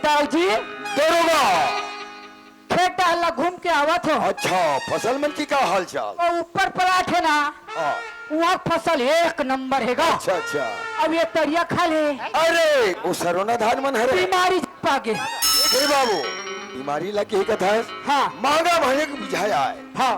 दाऊ जी दरोगा। खेत डाला घूम के आवत हो। अच्छा, फसल मन की क्या हाल चाल? और ऊपर पलाट है ना, हाँ। वहाँ फसल एक नंबर है गा। अच्छा अच्छा। अब ये तरिया खा ले। अरे वो सरोना धान मन हरे बीमारी पागे। हे बाबू, बीमारी लगी ही कथा है। हाँ मांगा भाने को बुझाया है। हाँ,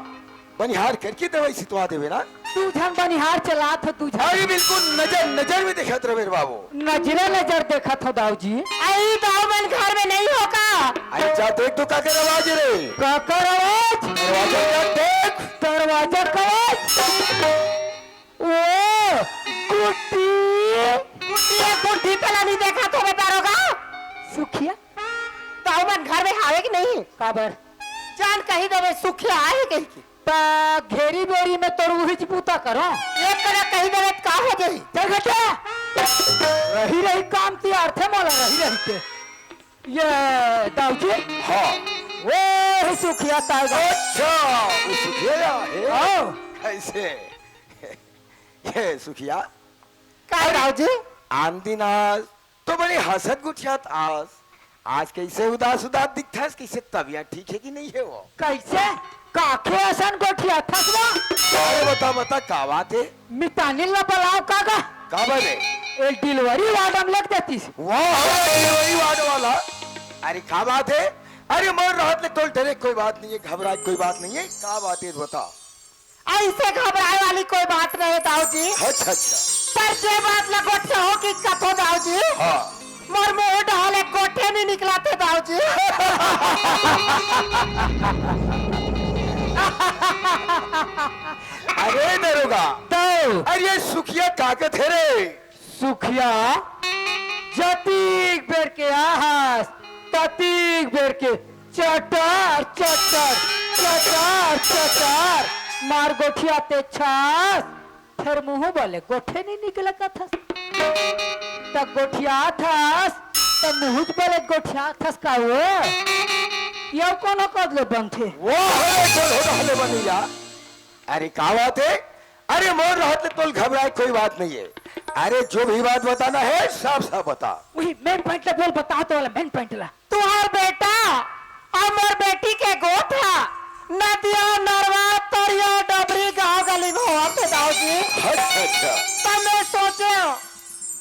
बनिहार करके दवाई सितवा देवे ना। तू झन बनिहार चला था तू झन। अरे बिल्कुल नजर नजर में देखत रहे मेरे बाबू। नजरे नजर देखा था दाऊ जी। आई दाऊ मन घर में नहीं होगा। अच्छा देख तो काकर आवाज रे। काकर आवाज। दरवाजा क्या देख। दरवाजा का ओ कुट्टी गुड्डी पहला नहीं देखा तो बताओगा। सुखिया दाऊ मन घर में हावे कि नहीं? काबर जान कहीं देवे सुखिया आए कहीं की। ता घेरी बेरी में तो रूहिज पूता करो। एक तरह कहीं देवे का हो जाई। चल घटा रही रही काम तैयार थे मोला रही रही के। ये दाऊ जी हाँ। वो सुखिया ताएगा। अच्छा वो सुखिया है। आओ कैसे ये सुखिया का दाऊ जी? आन दिन आज तो बड़ी हसत गुठियात आज कैसे उदास उदास दिखता है। कैसे तबियत ठीक है कि नहीं है वो? कैसे काखे असन गोठिया थसवा। अरे बता बता का बात है। मितानिल ना बुलाओ कागा। का बने एक डिलीवरी वार्ड में लग देती सी। वाह वही वार्ड वाला। अरे का बात है। अरे मोर रात ले तोल डरे कोई बात नहीं है, घबराए कोई बात नहीं है। का बात है बता। ऐसे घबराए वाली कोई बात नहीं दाऊ जी। अच्छा अच्छा। पर जे बात ला गोठे हो कि कथो दाऊ जी। हाँ। मोर मुंह ढाले गोठे नहीं निकलाते दाऊ जी। अरे दरोगा तो अरे सुखिया काकत है रे। सुखिया जतीक बेर के आहस ततीक बेर के चटर चटर चटर चटर मार गोठिया ते छास। फिर मुंह बोले गोठे नहीं निकला कथस। तब गोठिया थस तब मुंह बोले गोठिया थस का वो ये कोनो कदले बनथे। वो हले बनी जा। अरे का बात है। अरे मोर रहते तो घबराए कोई बात नहीं है। अरे जो भी बात बताना है साफ साफ बता। वही मेन पॉइंट ला बोल बता तो वाला मेन पॉइंट ला। तुम्हार बेटा और मोर बेटी के गोठा नदिया नरवा तरिया डबरी गांव गली में होते दाऊ जी। अच्छा अच्छा। तब मैं सोचे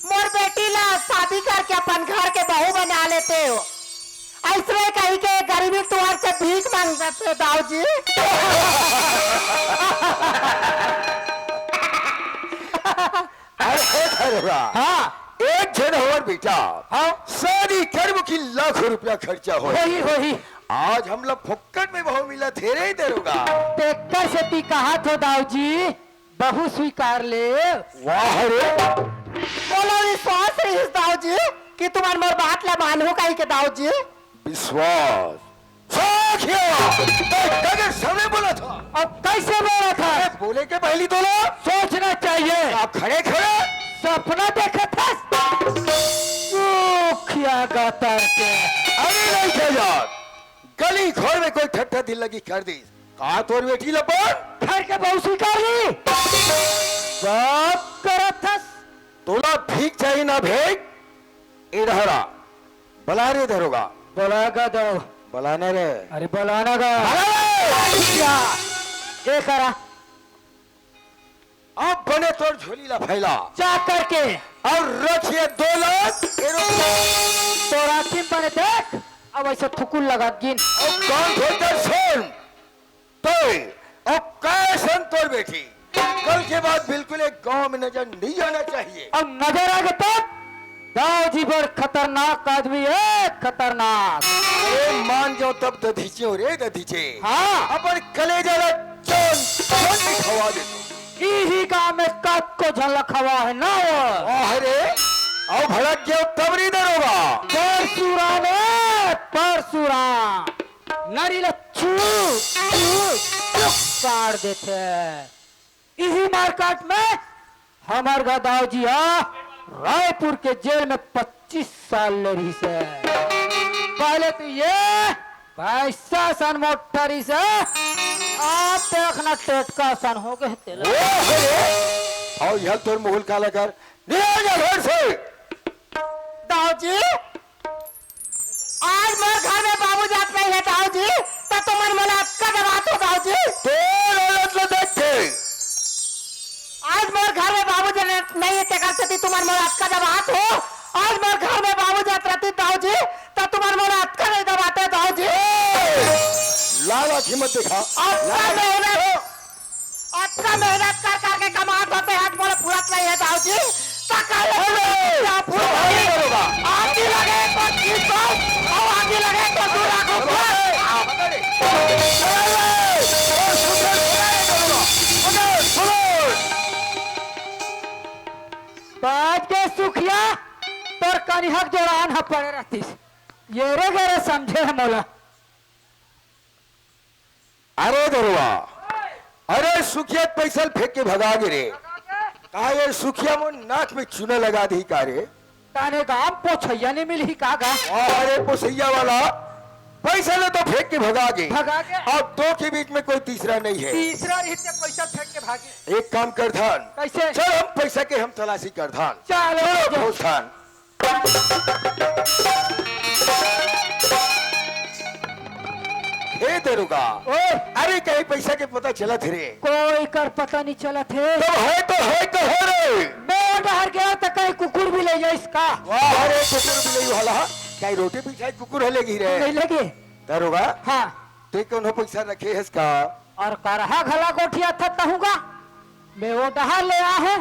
मोर बेटी ला शादी करके अपन घर के बहू बना लेते हो। ऐसे कहीं के गरीबी तुआर से भीख मांगते दाऊ जी। अरे दरोगा हाँ एक जन हमार बेटा हाँ शादी कर्म की लाखों रुपया खर्चा हो। वही आज हम लोग फुक्कट में बहु मिला थे रे दरोगा। टेक्कर से ती कहा थो दाऊ जी बहु स्वीकार ले। वाह रे। बोलो विश्वास रही दाऊ जी कि तुम्हार मोर बात ला मानू कहीं के दाऊ जी। विश्वास अगर सामने बोला था। अब कैसे बोला था? बोले के पहली तो लो सोचना चाहिए। आप खड़े खड़े सपना देखा था सुखिया गातर के। अरे नहीं थे यार। गली खोर में कोई ठट्ठा दिल लगी कर दी। कहा तोर बेटी लपन घर के बहु स्वीकार ली सब करत था। तोला भीख चाहिए ना भेज इधरा बला रे दरोगा। बोलागा दो बलाना रे। अरे बोलाना गा ये करा अब बने तोर झोली ला फैला चा करके और रखिए 2 लाख तो राखी बने देख। अब ऐसे थुकुल लगा गिन। और कौन खोलकर सुन तो अब कैसन तोर बेटी कल के बाद बिल्कुल एक गांव में नजर नहीं आना चाहिए। अब नजर आ गए तब दाऊ जी बड़ खतरनाक आदमी है खतरनाक। अरे मान जाओ तब दधीचे रे दधीचे। हाँ अपन कलेजा ला चोन चोन दिखवा दे। यही गाँव में कब को झलक हवा है ना वो। अरे आओ भड़क गया तब नहीं दरोगा। परशुराम परशुराम नरीला काट देते। इसी मार्केट में हमार दाऊ जी रायपुर के जेल में 25 साल ले रही से। पहले तो ये पैसा सन मोटरी से आप देखना टेटका सन हो गए। और यह तोर मुगल काला कर घर से दाऊ जी दाऊजी तोर औरत ले देख के आज मोर घर में बाबूजी नहीं है तेकर से तुम्हार मोर अटका दबात हो। आज मोर घर में बाबूजी रहती दाऊजी तो तुम्हार मोर अटका नहीं दबाते दाऊजी। लालच हिम्मत दिखा अटका मेहनत कर करके कमात होते आज मोर पूरत नहीं है दाऊजी। आगे लगे तो 25 और आगे लगे तो 2 लाख बाज के सुखिया तोर कनिहक जोड़ान ह पड़े रहतीस ये रे गेरे समझे है मोला। अरे दरुआ अरे सुखिया पैसा फेंक के भगा गिरे कहा ये सुखिया मो नाक में चूना लगा दी का रे ताने गांव पोछैया नहीं मिली कागा अरे पोसैया वाला पैसा ले तो फेंक के भगा गए भगा के और दो के बीच में कोई तीसरा नहीं है। तीसरा रहते पैसा फेंक के भागी एक काम कर धान कैसे चल हम पैसा के हम तलाशी कर धान चलो घोष धान हे दरोगा ओए अरे कहीं पैसा के पता चला थे रे कोई कर पता नहीं चला थे तो है रे मैं बाहर गया तो कहीं कुकुर भी ले जाए इसका वाह अरे कुकुर भी नहीं वाला कहीं रोटी पीछे कुकुर है लेगी रे नहीं लगे दरोगा हाँ तू कौन पैसा रखे है इसका और करहा घला गोठिया था कहूँगा मैं वो डहा ले आ हूँ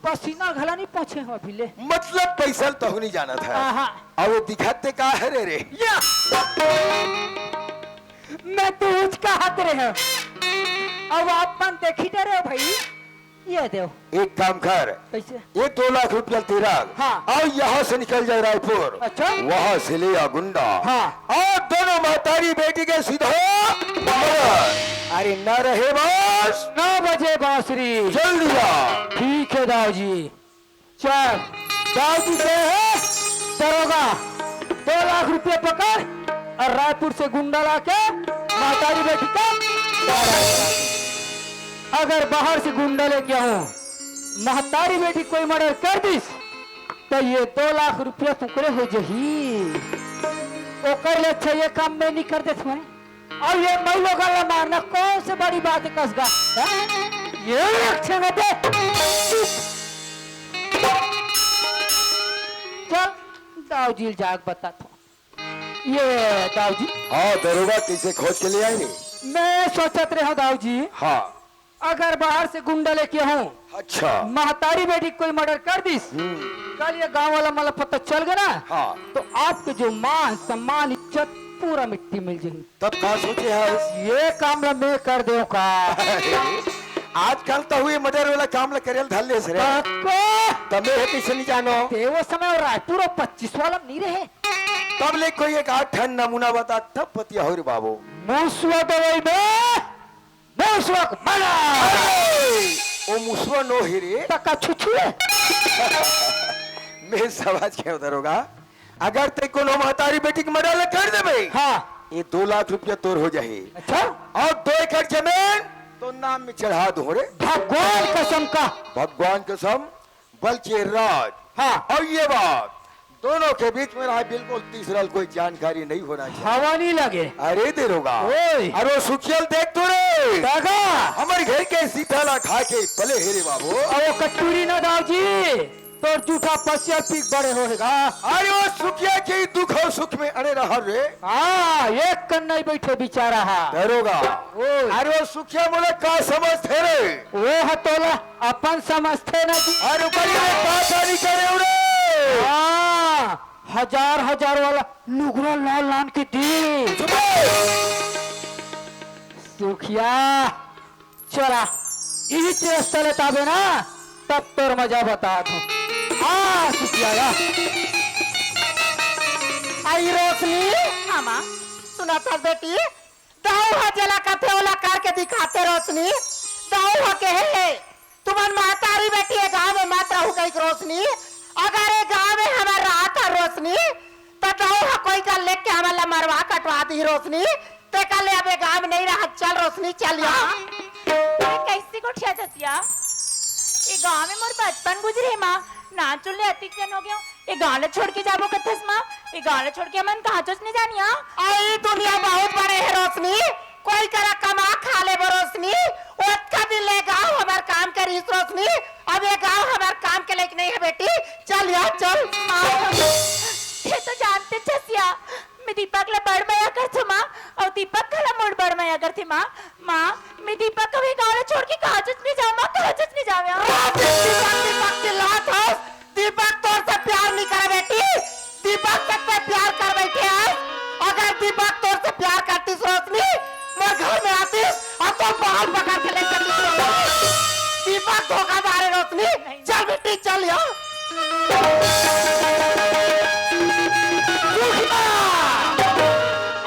पसीना घला नहीं पहुंचे हो अभी ले मतलब पैसा तो नहीं जाना था हाँ और वो दिखाते का है रे या मैं तो उसका हाथ रहे अब आप मन देखी डरे हो भाई ये दो एक काम कर कैसे ये 2 लाख रुपया तेरा हाँ। और यहाँ से निकल जाए रायपुर अच्छा वहाँ से ले आ गुंडा हाँ। और दोनों महतारी बेटी के सीधा अरे न रहे बस 9 बजे बांसुरी जल्दी आ ठीक है दाऊ जी चल दाऊ जी से है दरोगा 2 लाख रुपए पकड़ और रायपुर से गुंडा लाके महतारी बेटी का अगर बाहर से गुंडा लेके आऊं महतारी बेटी कोई मर्डर कर दिस तो ये 2 लाख रुपया टुकड़े हो जही वो कर ले अच्छा ये काम मैं नहीं कर दे मैं और ये मैं लोग मारना कौन से बड़ी बात है कसगा ये अच्छे में दे चल दाऊ जी जाग बताता हूँ ये दाऊ जी हाँ दरोगा कैसे खोज के ले आएंगे मैं सोचत रहा दाऊ जी हाँ अगर बाहर से गुंडा लेके हूँ अच्छा महतारी बेटी कोई मर्डर कर दिस कल ये गांव वाला मतलब पता चल गया ना हाँ तो आपके जो मान सम्मान इज्जत पूरा मिट्टी मिल जाएगी तब कहा सोचे है ये काम मैं कर दो का आजकल तो हुए मर्डर वाला काम ला करेल धल्ले से रे तब है कैसे नहीं जानो ते वो समय रायपुर और 25 वाला नहीं रहे तब ले कोई एक 8 ठन नमूना बता तब पतिया हो रे बाबू मूसवा दवाई में मूसवा मना ओ मुसवा नो ही रे तका छुछुए मैं समझ के दरोगा अगर ते कोनो महतारी बेटी के मर्डर कर देबे हाँ ये 2 लाख रुपया तोर हो जाए अच्छा और 2 एकड़ जमीन तो नाम में चढ़ा दो रे भगवान कसम का भगवान कसम बल्कि राज हाँ और ये बात दोनों के बीच में रहा बिल्कुल तीसरा कोई जानकारी नहीं होना चाहिए हवा नहीं लगे अरे देरोगा ओए। अरे सुखियल देख तो रे दागा हमारे घर के सीताला खा के पले हेरे बाबू और वो कटूरी ना दाऊ जी तो जूठा पसिया पीक बड़े होएगा अरे वो सुखिया के दुख और सुख में अड़े रहा रे हाँ एक कन्ना बैठे बिचारा हा देरोगा ओए। अरे वो सुखिया बोले का समझते रे वो हतोला अपन समझते ना जी अरे बड़ी नहीं करे रे हाँ हजार वाला लुगरा लाल लान के दी सुखिया चला इही रास्ता लेताबे ना तब तोर मजा बता दो हाँ सुखिया या आई रोशनी मामा सुना था बेटी दाऊ हा जला कथे वाला करके दिखाते रोशनी दाऊ हा के है तुम्हार महतारी बेटी है गांव में मत रहू गई रोशनी अगर ये गांव में हमारा रहा था रोशनी तो दाऊ हा कोई का लेके हमारा मरवा कटवा दी रोशनी ते कल अब गांव में नहीं रहा चल रोशनी चल यहाँ कैसी कोठिया जतिया ये गांव में मोर बचपन गुजरे माँ ना चुल्ले अतिक जन हो गया ये गांव ले छोड़ के जाबो कथस माँ ये गांव ले छोड़ के मन कहाँ चोच नहीं जानिया आई दुनिया बहुत बड़े है रोशनी कोई करा कमा खा ले रोशनी ओत का दिन ले गाँव हमार काम के रही रोशनी अब ये गाँव हमार काम के लायक नहीं है बेटी चल यार चल ये तो जानते छसिया मैं दीपक ले बड़ मया कर थी माँ और दीपक कला मुड़ बड़ मया कर थी माँ माँ मैं दीपक को भी गाँव छोड़ के काजत नहीं जाऊँ माँ काजत नहीं जाऊँ दीपक की लात हो दीपक तोर से प्यार नहीं करे बेटी दीपक से पे प्यार कर बैठे है अगर दीपक तोर से प्यार करती रोशनी मोर घर में आती और तो बाल पकड़ के ले चलती दीपक धोखाधार है रोशनी चल बेटी चल यार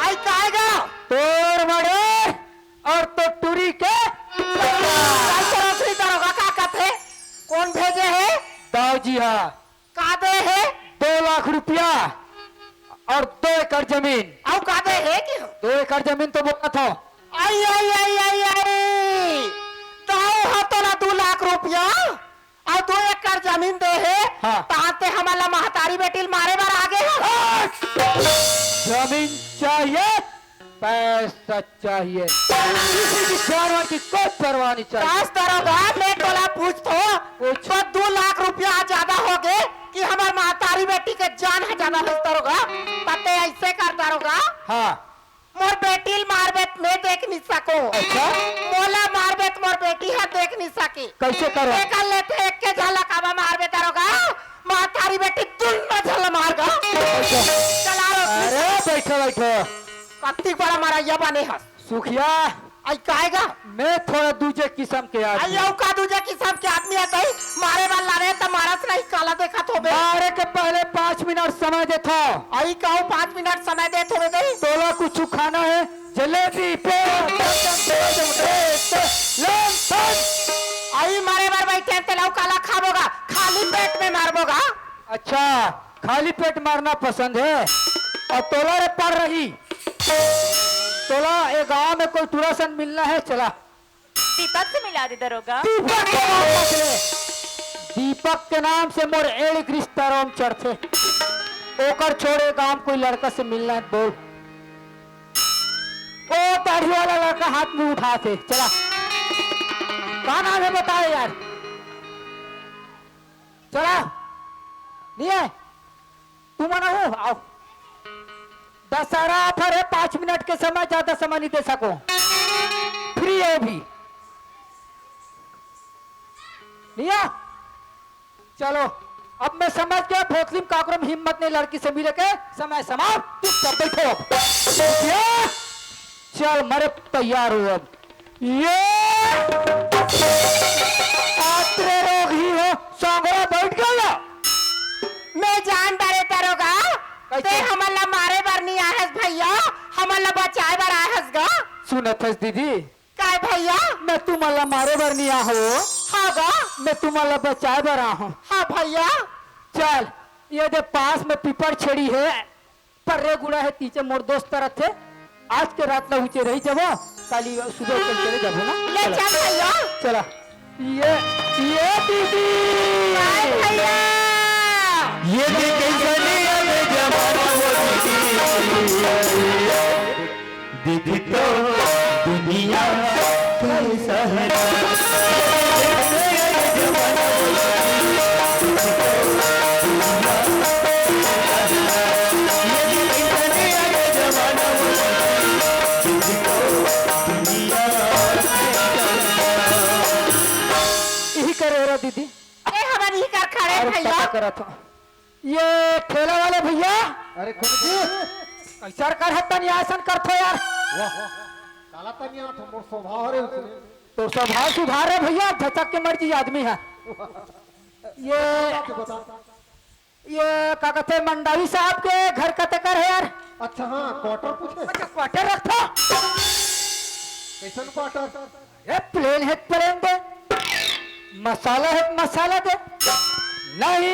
आई काएगा तोर बड़े और तो टूरी के रोशनी दरोगा का कथे कौन भेजे है दाऊ जी हाँ कादे है 2 लाख रुपया और 2 एकड़ जमीन। औ कादे है कि 2 एकड़ जमीन तो बोला था। आई आई आई आई आई ताऊ हाथों ना 2 लाख रुपया और 2 एकड़ जमीन दे है हाँ। ताते हमारा महतारी बेटी मारे बार आगे है जमीन चाहिए पैसा चाहिए किसी की जानवर की कोई परवाह नहीं चाहिए। काश दरोगा मैं तोला पूछ तो 2 लाख रुपया ज्यादा हो गए कि हमारे महतारी बेटी के जान है ज्यादा है दरोगा पते ऐसे कर दरोगा हाँ मोर बेटी मार बेट मैं देख नहीं सको अच्छा मोला मार बेट मोर बेटी है देख नहीं सकी कैसे करो कर लेते एक के झलक आवा मार बे दरोगा महतारी बेटी दुल्ला झल मार गा चला रोशनी अरे बैठो बैठो कत्ती बड़ा मारा बने हस सुखिया आई काएगा मैं थोड़ा दूजे किस्म के आई आदमी औ का दूजे किस्म के आदमी है तई मारे वाला रे त मारस नहीं काला देखा थोबे मारे के पहले 5 मिनट समय देता आई काऊ 5 मिनट समय दे थोबे दई तोला कुछ खाना है जलेबी पे आई मारे बार बैठे ते लौ काला खाबोगा खाली पेट में मारबोगा अच्छा खाली पेट मारना पसंद है और तोला रे पड़ रही तोला ये गांव में कोई तुरासन मिलना है चला दीपक से मिला दे दरोगा दीपक के नाम से दीपक के नाम से मोर एक रिश्ता रोम चढ़ते ओकर छोड़े गांव कोई लड़का से मिलना है बोल ओ दाढ़ी वाला लड़का हाथ में उठाते चला कहा नाम है बताए यार चला नहीं है तुम आना हो आओ दशहरा ऑफर है 5 मिनट के समय ज्यादा समय नहीं दे सको फ्री है भी लिया चलो अब मैं समझ गया भोसलिम काकरम हिम्मत नहीं लड़की से मिले के समय समाप्त चुपचाप बैठो अब चल मरे तैयार हो अब ये आत्रे रोग ही हो सांगरा बैठ गया मैं जान डरे दरोगा कैसे? ते हमला मारे बार नहीं आहस भैया हमला बचाए बार आहस गा सुनत हस दीदी काय भैया मैं तुम्हाला मारे बर नहीं आहो हाँ गा मैं तुम्हाला बचाए बर आहो हाँ भैया चल ये दे पास में पीपर छड़ी है पर्रे गुड़ा है तीचे मोर दोस्त तरह थे आज के रात ला ऊंचे रही जब काली सुबह चल चले जब ना ले चल भैया चला ये दीदी काय भैया ये दीदी तो दुनिया यही करे रहा दीदी ए हमारी कर खड़े और भैया पता करा था ये ठेला वाले भैया अरे कौन कैसा कर हत्ता नहीं आसन करथो यार काला तनिया तो मोर स्वभाव रे उसने तो स्वभाव सुधार है भैया झचक के मर्जी आदमी है ये बता ये क्या कहते हैं, मंडावी साहब के घर कते कर है यार अच्छा हाँ क्वार्टर पूछे अच्छा क्वार्टर रखो कैसन क्वार्टर ये प्लेन है प्लेन दे मसाला है मसाला दे नहीं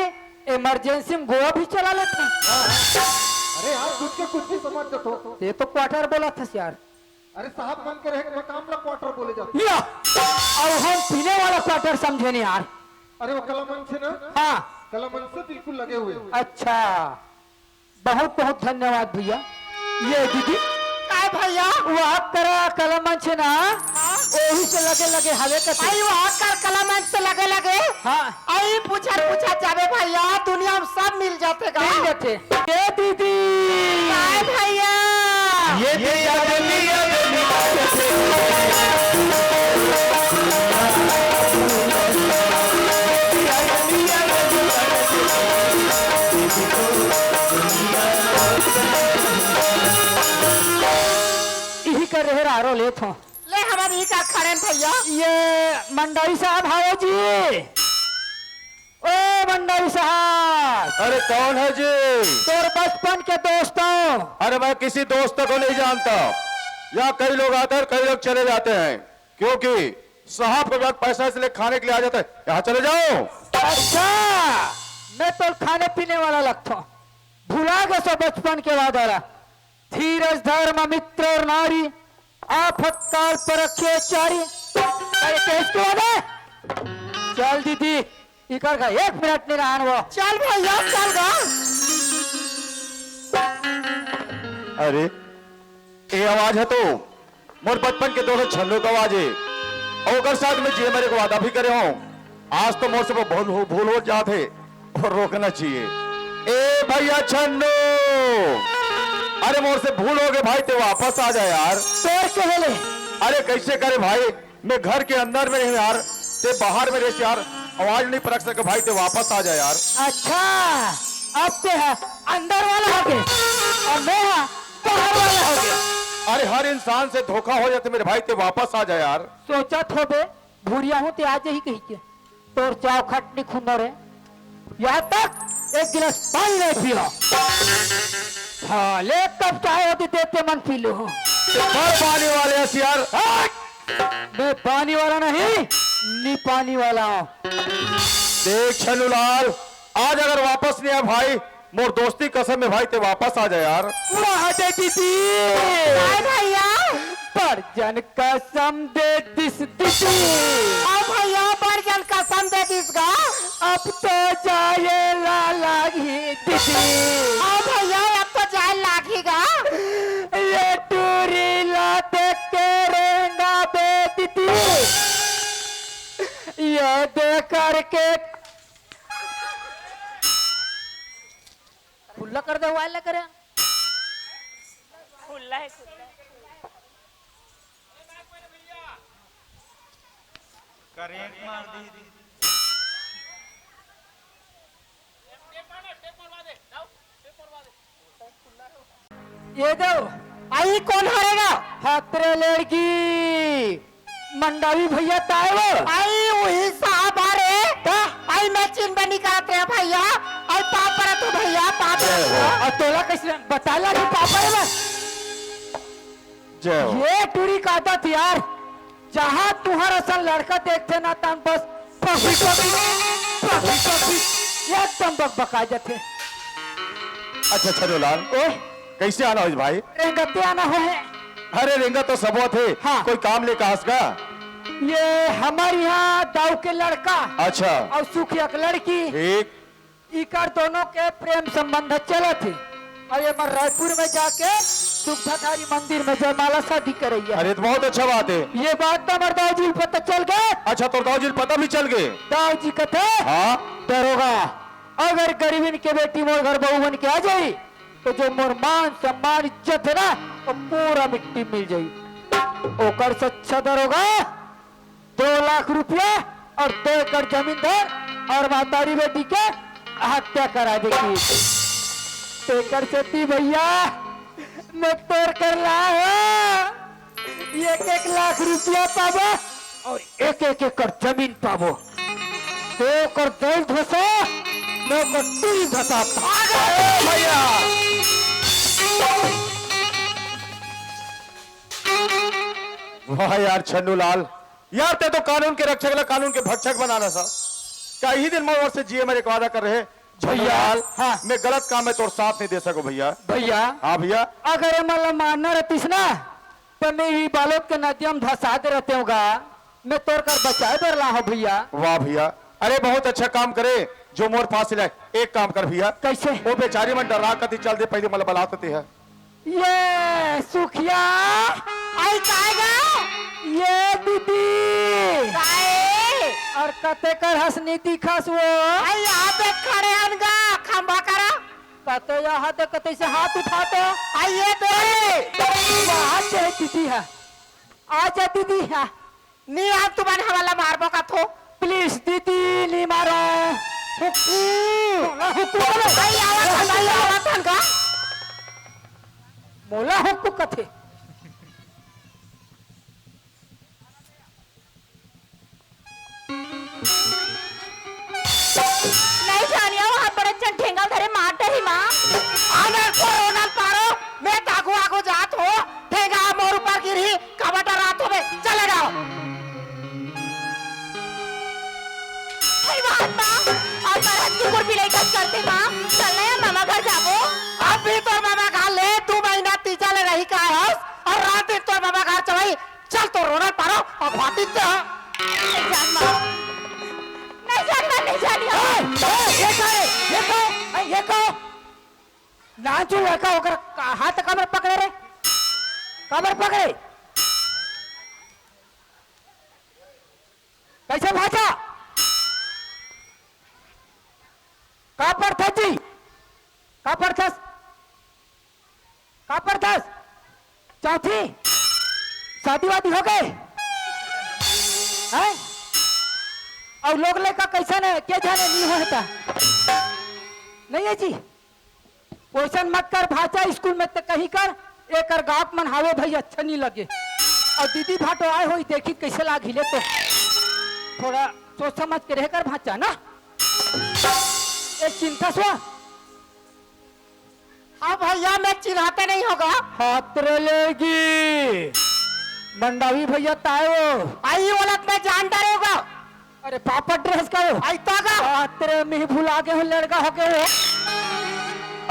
इमरजेंसी में गोवा भी चला लेते हैं अरे यार कुछ के कुछ भी समझ जातो ये तो क्वार्टर बोला था यार अरे साहब मन के रहे मकाम ला क्वार्टर बोले जाते या और हम पीने वाला क्वार्टर समझे नहीं यार अरे वो कलामन से ना हाँ कलामन से बिल्कुल लगे हुए अच्छा बहुत बहुत धन्यवाद भैया ये दीदी काय काय भैया वहाँ करा कलमंच ना वही से लगे लगे हवे कते आई वहाँ कर कलामंच से लगे लगे हाँ आई पूछा पूछा जावे भैया दुनिया में सब मिल जाते गा मिल जाते ये दीदी काय भैया ये दिया दिया यही कर रहे रारो ले थो ले हमारे ही का खड़े भैया ये मंडारी साहब हाओ जी ओ मंडारी साहब अरे कौन है जी? तोर बचपन के दोस्तों अरे मैं किसी दोस्त को नहीं जानता। यहाँ कई लोग आते हैं, कई लोग चले जाते हैं, क्योंकि साहब के बाद पैसा इसलिए खाने के लिए आ जाते हैं। यहाँ चले जाओ। अच्छा मैं तो खाने पीने वाला लगता हूँ भुला गए सो बचपन के वादा धीरज धर्म मित्र और नारी आफत काल पर रखे चारी अरे किसके वादे चल दीदी इकर का 1 मिनट नहीं रहा वो चल भैया चल गा अरे ये आवाज है तो मोर बचपन के दोस्त छन्नू का आवाज है। और ओकर साथ में जे मेरे को वादा भी करे हो आज तो मोर से वो भूल हो जाते और रोकना चाहिए। ए भैया छन्नू, अरे मोर से भूल हो गए भाई, ते वापस आ जा यार। तोड़ के हेले अरे कैसे करे भाई, मैं घर के अंदर में नहीं यार, ते बाहर में रहे यार, आवाज नहीं परख सके भाई, ते वापस आ जा यार। अच्छा अब ते है अंदर वाला हो गए और मैं है बाहर वाला हो गया। अरे हर इंसान से धोखा हो जाते मेरे भाई, ते वापस आ जा यार। सोचा थो बे भूरिया हूँ ते आज ही कही के तोर चाव खटनी खुंदर है यहाँ तक 1 गिलास पानी नहीं पियो हाँ ले कब चाहे होती देते मन पी लो भर पानी वाले हैं यार। मैं पानी वाला नहीं नी पानी वाला हूँ देख छन्नूलाल, आज अगर वापस नहीं आया भाई, मोर दोस्ती कसम में भाई, ते वापस आ जा यार। वहाँ दे दीदी काय भैया पर जन कसम दे दिस दीदी आ भैया बर्जन कसम दे दिस गा अब तो जाए ला लागी दीदी आ भैया अब तो जाए लागेगा ये टूरी ला देख के रेंगा बे दीदी ये देख करके खुला कर दे वाला करे खुला है खुला है। ये दो आई कौन हारेगा हाथरे लड़की मंडावी भैया ताए वो आई वही साहब आ रे आई मैं चिन्ह बनी करते हैं भैया आई पापा रे तू भैया पापा और तोला कैसे बता ला कि पापा है बस जय हो। ये टूरी का आदत यार जहाँ तुम्हारा सा लड़का देखते ना तम बस एकदम बकबका जाते अच्छा छन्नूलाल, ओ कैसे आना हो भाई? रेंगते आना हो है अरे रेंगा तो सब थे। हाँ। कोई काम लेकर हंस का? ये हमारे यहाँ दाऊ के लड़का अच्छा और सुखिया की लड़की ठीक। इकर दोनों के प्रेम संबंध चले थे और ये मैं रायपुर में जाके दुग्धाधारी मंदिर में जयमाला शादी करैया अरे तो बहुत अच्छा बात है। ये बात तो हमारे दाऊ जी को पता चल गए अच्छा तो दाऊ जी पता भी चल गए। दाऊ जी कहते हाँ दरोगा अगर गरीबन के बेटी मोर घर बहू बन के आ जाई तो जो मोर मान सम्मान इज्जत है ना वो पूरा मिट्टी मिल जाई ओकर से अच्छा दरोगा 2 लाख रुपया और 2 एकड़ जमीन दर और मातारी बेटी के हत्या करा देगी तेकर से ती भैया मैं तोड़ कर लाया 1 लाख रुपया पाबो और 1 एकड़ जमीन पाबो तो कर दिल धसो मैं गट्टी धसा भैया वाह यार छन्नूलाल, यार ते तो कानून के रक्षक ला कानून के भक्षक बनाना सा। क्या ही दिन में से जिए मेरे को वादा कर रहे छन्नूलाल? हाँ। मैं गलत काम में तोर साथ नहीं दे सको भैया। भैया हाँ भैया। अगर ये मतलब मानना रहतीस ना तो मैं ही बालों के नदियम धसाते रहते होगा मैं तोड़ कर बचाए बर ला हूं भैया वाह भैया, अरे बहुत अच्छा काम करे जो मोर पास लाए। एक काम कर भैया, कैसे वो बेचारी मन डरा कती चल दे पहले मतलब बलाते है। ये सुखिया आई काएगा ये दीदी काए और कते कर हंसनी दिखस वो आई यहाँ पे खड़े अनगा खंबा करा कते यहाँ दे कते से हाथ उठाते आई ये दे बात है दीदी है आजा दीदी है नी हम तुम्हारे हवाला मारबो का थो प्लीज दीदी नहीं मारो आई आवाज अनगा मोला हुक्कू कथे नहीं जानिया वहां पर अच्छा ठेंगा धरे मार डरी माँ आनर को रोनल पारो मैं आगो आगो जात हो ठेगा मोर ऊपर गिरी कबटा रात हो में चले जाओ अरे बात माँ और परहत की कुर्बी लेकर करते माँ चलना है मामा घर जाबो अब भी तो मामा घर ले 2 महीना तीजा ले रही का है और रात दिन तो मामा घर चलाई चल तो रोनल पारो और भाती तो नहीं जान माँ नहीं जान माँ नहीं जानिया ये कहो नाचू लड़का होकर हाथ कमर पकड़े रे कमर पकड़े कैसे भाषा का पर था जी का पर थस का पर थस चौथी शादी वादी हो गए हैं और लोग लेका कैसा ने क्या जाने नहीं होता नहीं है जी क्वेश्चन मत कर भाषा स्कूल में तो कहीं कर एक गाँव मन हावे भाई अच्छा नहीं लगे और दीदी भाटो आए हो देखी कैसे लाग हिले तो थोड़ा सोच समझ के रहकर भाषा ना एक चिंता स्वा हाँ भैया मैं चिन्हाते नहीं होगा हाथ लेगी मंडावी भैया तायो आई औरत में जान डरेगा अरे पापा ड्रेस का हो आई तागा तेरे में भुला के हो लड़का हो के हो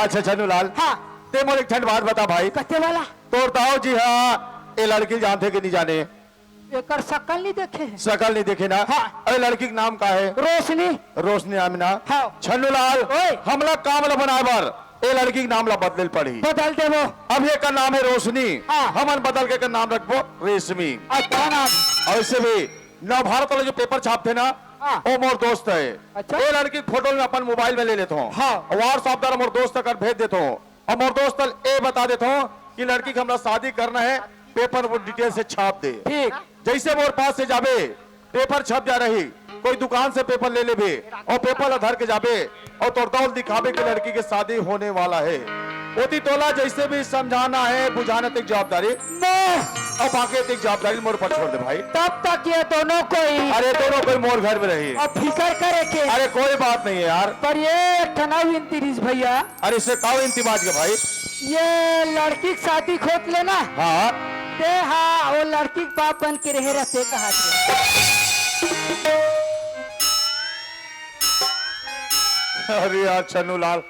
अच्छा छन्नूलाल हाँ ते मोर एक ठंड बात बता भाई कते वाला तोर ताऊ जी हाँ ये लड़की जानते कि नहीं जाने एकर शकल नहीं देखे हैं। शकल नहीं देखे ना हाँ। अरे लड़की का नाम का है रोशनी रोशनी आमिना हाँ। छन्नूलाल ओए। हमला काम ला बनाबर ये लड़की का नाम ला बदल पड़ी बदल दे वो अब ये का नाम है रोशनी हाँ। हमन बदल के नाम रखबो रेशमी अच्छा नाम और इससे भी नव भारत वाले जो पेपर छापते ना हाँ। वो मोर दोस्त है अच्छा। ये लड़की की फोटो में अपन मोबाइल में ले लेता हूँ हाँ। व्हाट्सएप द्वारा मोर दोस्त तक भेज देता हूँ और मोर दोस्त ये बता देता हूँ कि लड़की का हमरा शादी करना है पेपर वो डिटेल से छाप दे ठीक जैसे मोर पास से जाबे पेपर छप जा रही कोई दुकान से पेपर ले ले भी और पेपर धर के जाबे और तोड़तौल दिखाबे कि लड़की की शादी होने वाला है ओती तोला जैसे भी समझाना है बुझाना तक जवाबदारी और बाकी तक जवाबदारी मोर पर छोड़ दे भाई तब तक ये दोनों कोई अरे दोनों कोई मोर घर में रही अब फिकर करे के अरे कोई बात नहीं है यार पर ये ठनाव इंतरीज भैया अरे इससे काव इंतबाज के भाई ये लड़की की शादी खोद लेना हाँ ते हाँ वो लड़की के बाप बन के रहे रहते कहा अरे यार छन्नूलाल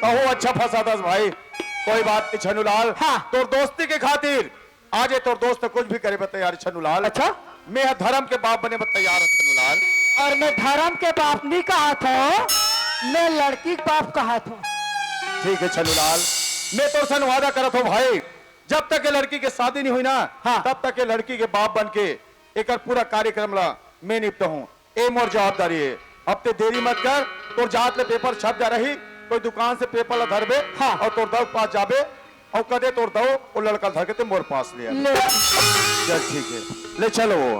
कहो अच्छा फंसा था भाई कोई बात नहीं छन्नूलाल हाँ। तोर दोस्ती के खातिर आज ये तोर दोस्त कुछ भी करे बता यार छन्नूलाल अच्छा मैं धर्म के बाप बने बता यार छन्नूलाल और मैं धर्म के बाप नहीं कहा था मैं लड़की के बाप कहा था ठीक है छन्नूलाल मैं तो सन वादा करत हूँ भाई जब तक ये लड़की के शादी नहीं हुई ना हाँ। तब तक ये लड़की के बाप बन के एक पूरा कार्यक्रम ला मैं निपटा हूँ ए मोर जवाबदारी है अब ते देरी मत कर तोर जात ले पेपर छप जा रही कोई दुकान से पेपर ला धरबे हाँ। और तोर दव पास जाबे और कदे तोर दव वो लड़का धर के ते मोर पास ले आबे। ले चल ठीक है ले चलो वो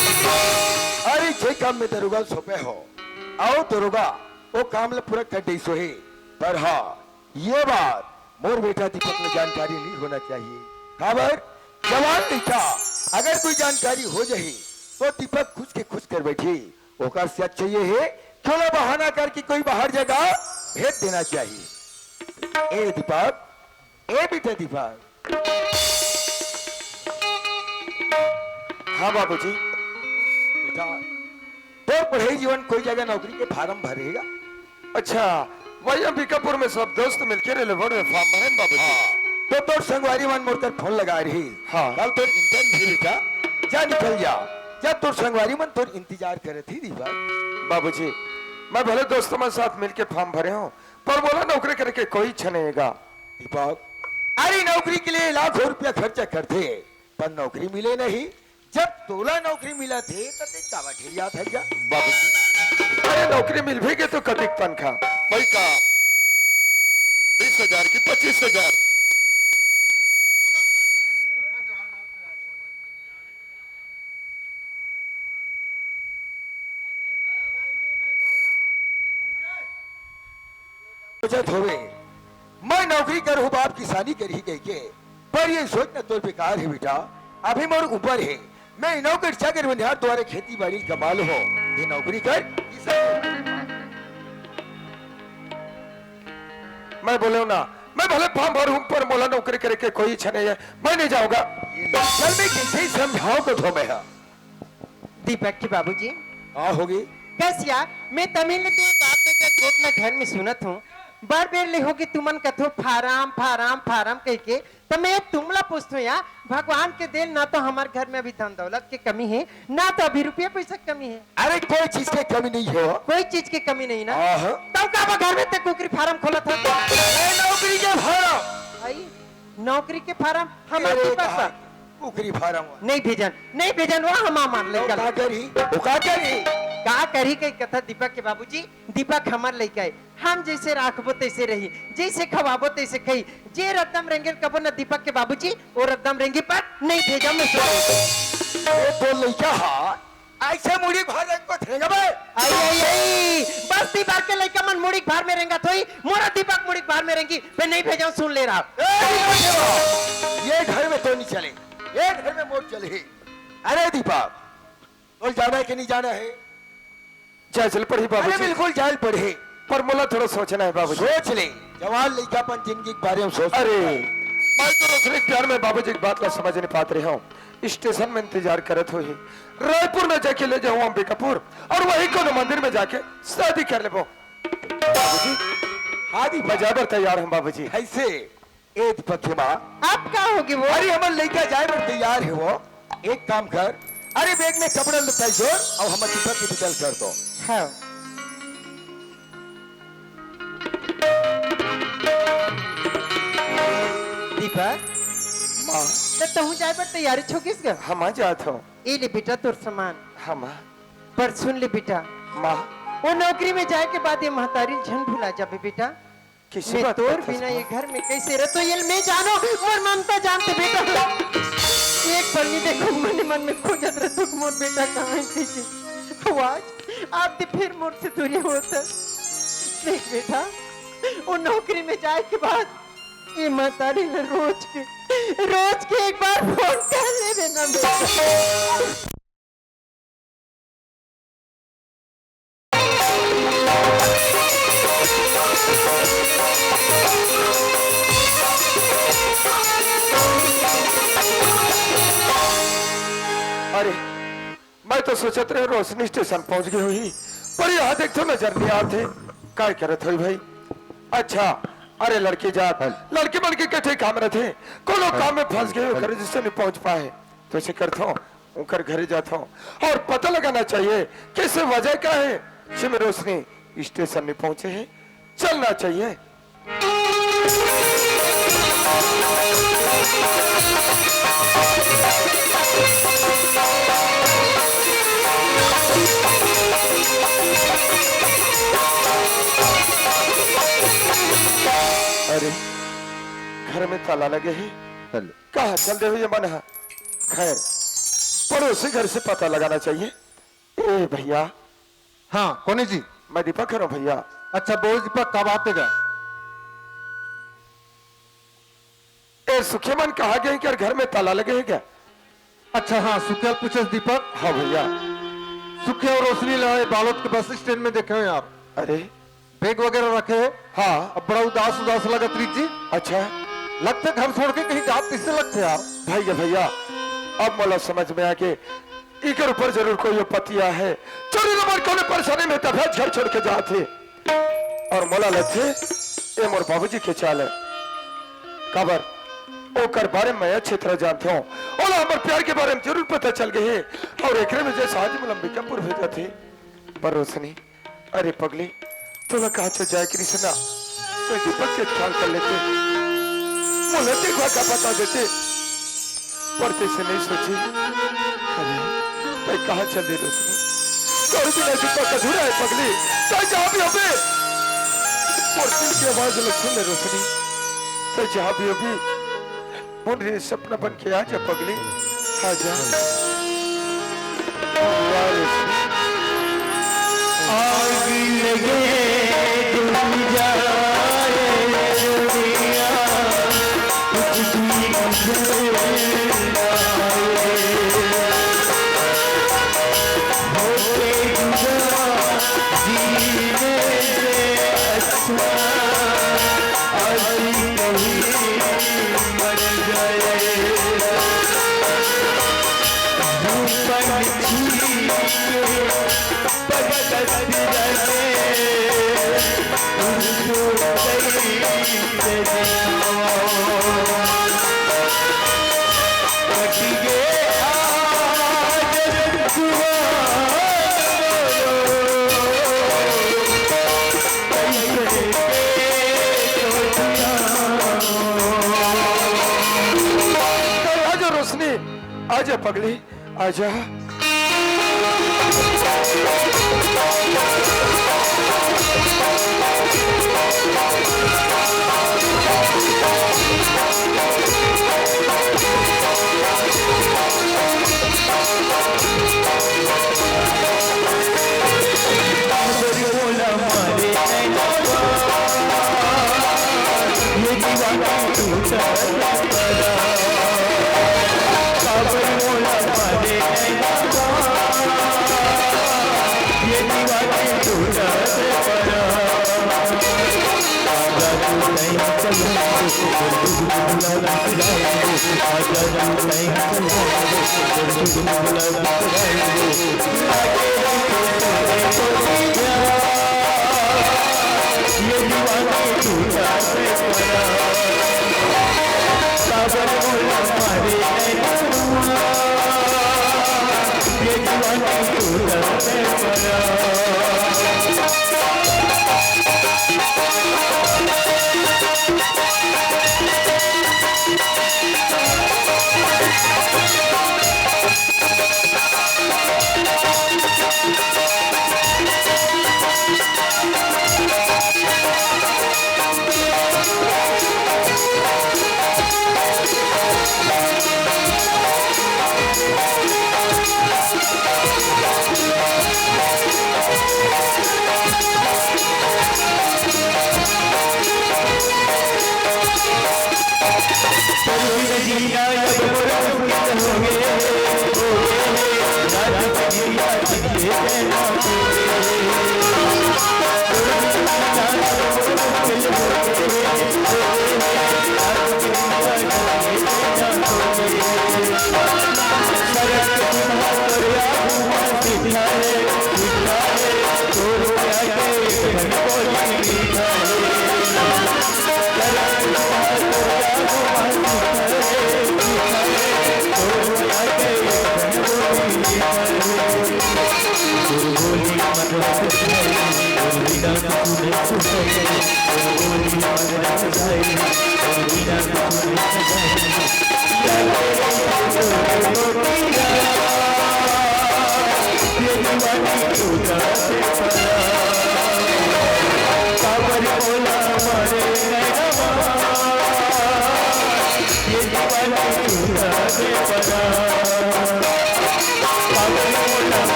अरे जे काम में दरोगा सोपे हो आओ दरोगा वो काम ला पूरा कर दे सो है पर हाँ ये बात मोर बेटा दीपक में जानकारी नहीं होना चाहिए खबर जवान बेटा अगर कोई जानकारी हो जाए तो दीपक खुश के खुश कर बैठे ओकर से अच्छा ये है क्यों ना बहाना करके कोई बाहर जगह भेज देना चाहिए ए दीपक ए बेटा दीपक हाँ बाबूजी बेटा तो पढ़े जीवन कोई जगह नौकरी के फार्म भरेगा अच्छा वही अंबिकापुर में सब दोस्त मिलकर रेलवे में फॉर्म भरे बाबूजी। तो तोर संगवारी मन मोर तर फोन लगा रही। हाँ। कल तोर इंटरव्यू बेटा, जा निकल जा। जब तोर संगवारी मन तोर इंतजार करे थी दीपक। बाबूजी मैं भले दोस्तों के साथ मिलके फॉर्म भरे हूँ, पर बोला नौकरी करके कोई इच्छा नहीं है। दीपक, अरे नौकरी के लिए लाखों रुपया खर्चा करते, पर नौकरी मिले नहीं। जब तोला नौकरी मिला थे तो ते कावा ढेरिया था क्या? बाबूजी अरे नौकरी मिल भी गई तो कतिक तनखा वही का 20,000 की 25,000। सोचत होवे मैं नौकरी करूँ बाप किसानी कर ही गई के, पर ये सोचना तो बेकार है बेटा। अभी मोर ऊपर है, मैं नौकर चाकर बनिहार द्वारा खेती बाड़ी कमाल हो। ये नौकरी कर मैं बोले ना, मैं भले फॉर्म भरूं पर मोला नौकरी करे के कोई इच्छा नहीं है, मैं नहीं जाऊंगा। चल मैं कैसे समझाओ को थो मैं। दीपक के बाबूजी हाँ होगी कैसिया, मैं तमिल में तुम्हें बाप बेटा गोट ना घर में सुनत हूँ। बार बेर ले हो कि तुमन कथो फाराम फाराम फाराम कह के, तो मैं तुमला पूछता हूँ यार, भगवान के देल ना तो हमारे घर में अभी धन दौलत की कमी है, ना तो अभी रुपया पैसा की कमी है। अरे कोई चीज की कमी नहीं हो। कोई चीज की कमी नहीं ना। आह। तब का घर में तक कुकरी फार्म खोला था। नौकरी के फार्म, आई नौकरी के फार्म हमारे अरे पास कहाँ? बा। कुकरी फार्म नहीं भेजन वो हम मान ले वो का करी, वो का करी। का करी कई कथा दीपक के बाबूजी। दीपक हमार लेके आए, हम जैसे राखबो तैसे रही, जैसे खवाबो तैसे खई। जे रद्दम रेंगे कबो न दीपक के बाबूजी, वो रद्दम रेंगी पर नहीं भेजा मैं। ये तो लइका हा ऐसे मुड़ी भर रंग को थेगा बे। आई बस दीपक के लइका मन मुड़ी भार में रेंगा थोई, मोरा दीपक मुड़ी भार में रेंगी। मैं नहीं भेजा, सुन ले रहा। ये घर में तो नहीं चले, ये घर में मोट चले। अरे दीपक, और जाना है कि नहीं जाना है? जायजल पड़ी अरे बाबूजी, बिल्कुल जाल पड़े, पर मोला थोड़ा सोचना है बाबूजी। सोच ले। जवान लइकापन जिंदगी के बारे में सोच। अरे मैं तो रोशनी प्यार में बाबूजी की बात ला समझ नहीं पाते रहा हूँ। स्टेशन में इंतजार करत हुई, रायपुर में जाके ले जाऊँ अंबिकापुर, और वही कोनो मंदिर में जाके शादी कर ले। बाबूजी हाँ दीपक, बजाबर तैयार हूँ बाबूजी। ऐसे ए दीपक के माँ, अब क्या होगी वो? अरे हमारे लइका जाए पर तैयार है वो। एक काम कर, अरे बैग में कपड़ा लता जोड़ और हमारे दीपक की बदल कर दो। हाँ। दीपक माँ तो तू जाए पर तैयारी छो किस गा? हम आ जात हूँ। ए ले बेटा तोर सामान। हाँ माँ। पर सुन ले बेटा, माँ वो नौकरी में जाए के बाद ये महतारी झन भुला जाबे बेटा। किसी मैं बात तोर करता बिना हूँ। ये घर में कैसे रह, तो ये मैं जानो मोर मन तो जानते बेटा। एक पल में देखो मन मन में खोजत रह तू मोर बेटा कहाँ है कैसे। आज आप तो फिर मोर से दूरी होता। देख बेटा, वो नौकरी में जाए के बाद ये महतारी ने रोज के एक बार फोन कर ले देना बेटा। अरे मैं तो सोचत रहे रोशनी स्टेशन पहुंच गई हुई, पर यहाँ देख तो नजर नहीं आते। काय करत हुई भाई? अच्छा अरे लड़की जात, लड़की बन के कठे काम रहते, कोनो काम में फंस गए घर जिससे नहीं पहुंच पाए, तो ऐसे करता हूँ उनकर घरे जाता हूँ और पता लगाना चाहिए कैसे वजह क्या है सिम रोशनी स्टेशन नहीं पहुंचे हैं। चलना चाहिए। अरे घर में ताला लगे हैं, कहा चल दे हुए मन है। खैर पड़ोसी घर से पता लगाना चाहिए। ए भैया। हाँ कौन जी? मैं दीपक हूँ भैया। अच्छा बोल दीपक, कब आते गए? ए सुखे मन कहा गया कि घर में ताला लगे हैं क्या? अच्छा हाँ, सुखेल पूछे दीपक। हाँ भैया। सुखे और रोशनी लड़ाई बालोद के बस स्टैंड में देखे हैं आप? अरे बैग वगैरह रखे हैं? हाँ। अब बड़ा उदास उदास लगा त्रिक जी। अच्छा लगते घर छोड़ के कहीं जात किससे लगते यार? भैया भैया अब मला समझ में आ के इकर ऊपर जरूर कोई पतिया है, चोरी नंबर कोने परेशानी में तब घर छोड़ के जाते। और मोला लथे ये मोर बाबूजी के चाल है खबर ओकर बारे में अच्छी तरह जानते हो और हमारे प्यार के बारे में जरूर पता चल गए है और एकरे में जैसे आज अंबिकापुर भेजा थे पर रोशनी अरे पगली तो कहा चल जाए कृष्णा तो दीपक के ख्याल कर लेते मुझे देखा का पता देते पढ़ते से नहीं सोची अरे भाई कहा चल दे रोशनी कौन बिना दीपक अधूरा है पगली तो जहाँ भी अबे और दिल की आवाज लग सुन ले रोशनी तो जहाँ भी अभी मुझे सपना बन के आ जा पगली आ जा आग लगे तुम जाए दुनिया कुछ भी नजर ना आए होके जुदा जीने से अच्छा आज कहीं मर जाए आजा रोशनी आजा पगली आजा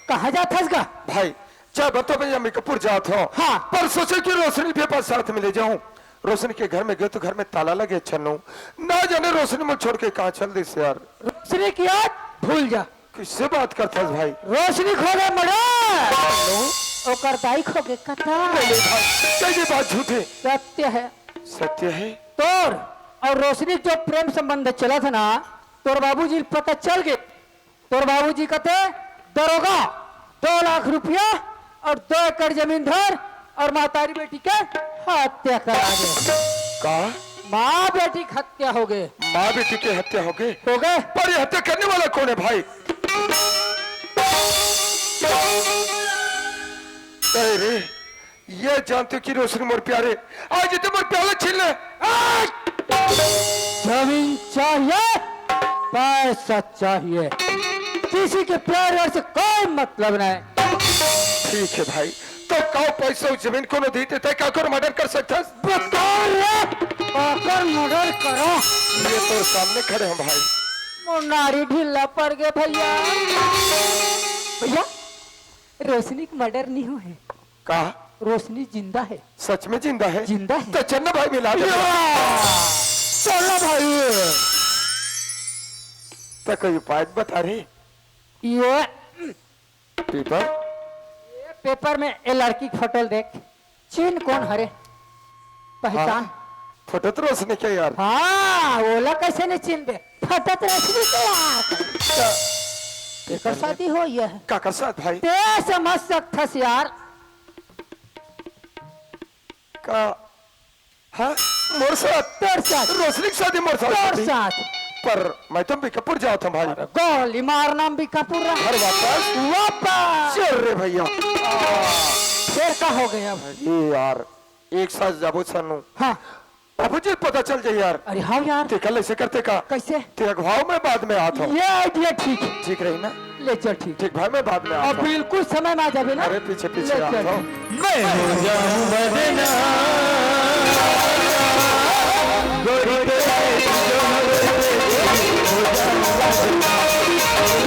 कहाँ जाथस का? भाई चाहे बतो भैया मैं कपूर जात हो हाँ। पर सोचे कि रोशनी के पास साथ में ले जाऊं। रोशनी के घर में गए तो घर में ताला लगे छन्नू, ना जाने रोशनी मुझे छोड़ के कहाँ चल दी से यार। रोशनी की याद भूल जा। किससे बात करता है भाई? रोशनी खो गए मर्डर, ओकर दाई खो गए कथा। नहीं भाई ये बात झूठे। सत्य है। सत्य है। तोर और रोशनी जो प्रेम संबंध चला था ना, तोर बाबूजी पता चल गए। तोर बाबूजी कहते दरोगा 2 लाख रुपया और 2 एकड़ जमीन धर और मातारी बेटी के हत्या करा दे। का माँ बेटी की हत्या हो गए। माँ बेटी की हत्या हो गई? हो गए। पर ये हत्या करने वाला कौन है भाई? अरे ये जानते हो कि रोशनी मोर प्यारे आज तो मोर प्याला छीन ले। जमीन चाहिए, पैसा चाहिए, किसी के प्यार से कोई मतलब नहीं। ठीक है भाई, तो काओ पैसा उस जमीन को न देते थे क्या कर मर्डर कर सकता? आकर मर्डर करो। ये तो सामने खड़े हैं भाई। मुन्नारी ढीला पड़ गए भैया। भैया रोशनी का मर्डर नहीं हुआ है। कहा? रोशनी जिंदा है। सच में जिंदा है? जिंदा है। तो चन्ना भाई मिला दे। चलो भाई, तो कोई उपाय बता रही? ये पेपर पेपर में ये लड़की की फोटो देख, चीन कौन हरे पहचान। फोटो तो रोशनी के यार। हाँ ओला कैसे नहीं चिन दे, फोटो तो रोशनी के यार। एकर शादी हो ये है। का कर साथ भाई? ते समझ सकथस यार। का हाँ मोर साथ? तोर साथ। रोशनी की शादी मोर साथ तोर होती। साथ। पर मैं तो बिकपुर जाओ था भाई। गोली मारना भी कपूर घर वापस वापस। चल रे भैया। फिर का हो गया भाई? ये यार एक साथ जाबो सन्नू। हाँ बाबू जी पता चल जाए यार। अरे हाँ यार। ते कल ऐसे करते का? कैसे? ते अगवाओ में बाद में आता हूँ। ये आइडिया ठीक है। ठीक रही ना? ले चल ठीक। ठीक भाई मैं बाद में और आता हूँ। बिल्कुल समय में आ जाबे ना। अरे पीछे पीछे ले चल आता हूँ। ठीक। मैं हो जाऊं बदनाम, गोरी तेरे जो हो जाऊं बदनाम, हो जाऊं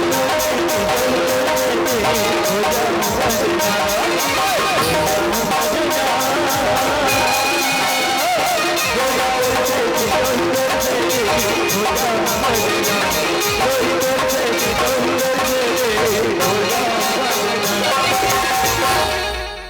बदनाम।